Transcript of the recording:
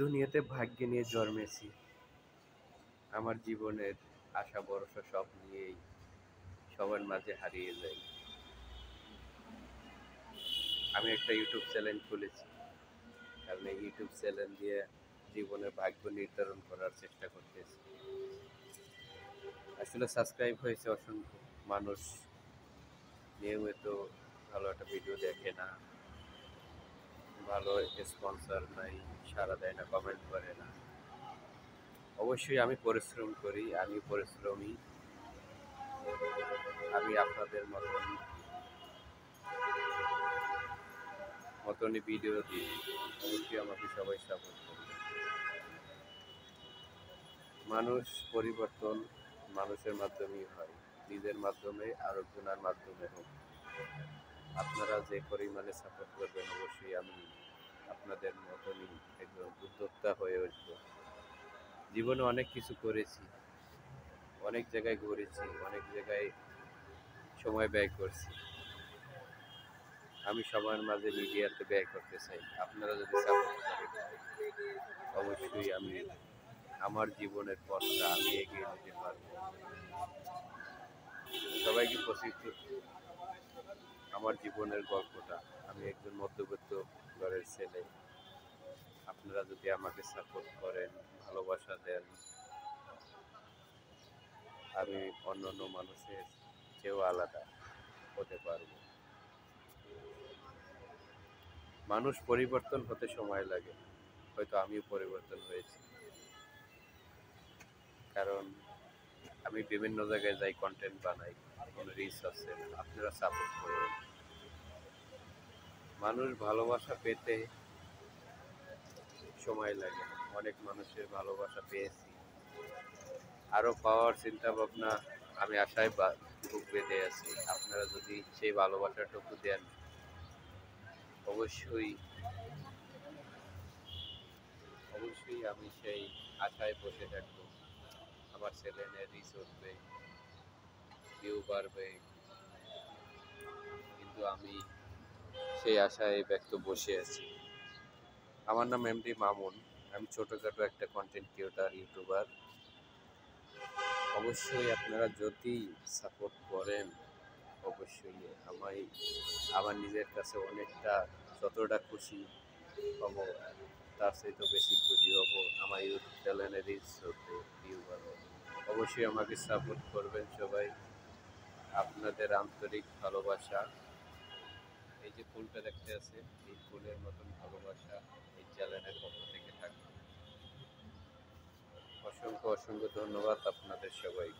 দুনিয়াতে ভাগ্য নিয়ে জন্মেছি। আমার জীবনের আশা ভরসা সব নিয়েই সবার মাঝে হারিয়ে যাই। আমি একটা ইউটিউব চ্যানেল খুলেছি, কারণ এই ইউটিউব চ্যানেল দিয়ে জীবনের ভাগ্য নির্ধারণ করার চেষ্টা করতেছি। আসলে সাবস্ক্রাইব হয়েছে অসংখ্য মানুষ, নিয়মিত ভালো একটা ভিডিও দেখে না, ভালো স্পন্সর নাই, সাড়া দেয় না, কমেন্ট করে না। অবশ্যই আমি পরিশ্রম করি, আমি পরিশ্রমী, আমি আপনাদের মতনই ভিডিও দিই। অবশ্যই আমাকে সবাই সাপোর্ট করবে। মানুষ পরিবর্তন মানুষের মাধ্যমেই হয়, নিজের মাধ্যমে আরেকজনের মাধ্যমে হোক। আপনারা যে পরিমাণে সাপোর্ট করবেন, অবশ্যই আমি আপনাদের মতনই একজন উদ্যোক্তা হয়ে উঠব। জীবনে অনেক কিছু করেছি, অনেক জায়গায় ঘুরেছি, অনেক জায়গায় সময় ব্যয় করছি। আমি সবার মাঝে মিডিয়াতে ব্যয় করতে চাই। আপনারা যদি সাপোর্ট করেন, অবশ্যই আমি আমার জীবনের পথটা আমি এগিয়ে নিতে পারবো। সবাইকে পরিচিত আমার জীবনের গল্পটা। আমি একজন মধ্যবিত্ত ঘরের ছেলে। আপনারা যদি আমাকে সাপোর্ট করেন, ভালোবাসা দেন, আমি অন্যান্য মানুষের চেয়েও আলাদা হতে পারবো। মানুষ পরিবর্তন হতে সময় লাগে, হয়তো আমিও পরিবর্তন হয়েছি। কারণ আমি বিভিন্ন জায়গায় যাই, কন্টেন্ট বানাই, কোনো রিচ আছে, আপনারা সাপোর্ট করুন। মানুষ ভালোবাসা পেতে সময় লাগে, অনেক মানুষের ভালোবাসা পেয়েছি, আরও পাওয়ার চিন্তা ভাবনা আমি আশায় বুক বেঁধে আছি। আপনারা যদি সেই ভালোবাসাটুকু দেন, অবশ্যই অবশ্যই আমি সেই আশায় বসে থাকবো। আমার চ্যানেলে রিচ উঠবে, ভিউ বাড়বে, কিন্তু আমি সেই আশায় বসে আছি। আমার নাম এমডি মামুন। আমি ছোটোখাটো একটা কন্টেন্ট ক্রিয়েটর, ইউটিউবার। অবশ্যই আপনারা যদি সাপোর্ট করেন, অবশ্যই আমার নিজের কাছে অনেকটা, যতটা খুশি হব তার চাইতে বেশি খুশি হব আমার ইউটিউব চ্যানেলে রিচ হতে, ভিউ বাড়বে। অবশ্যই আমাকে সাপোর্ট করবেন সবাই। আপনাদের আন্তরিক ভালোবাসা, এই যে ফুলটা দেখতে আছে, এই ফুলের মতন ভালোবাসা এই চ্যানেলের পক্ষ থেকে থাকবে। অসংখ্য অসংখ্য ধন্যবাদ আপনাদের সবাই।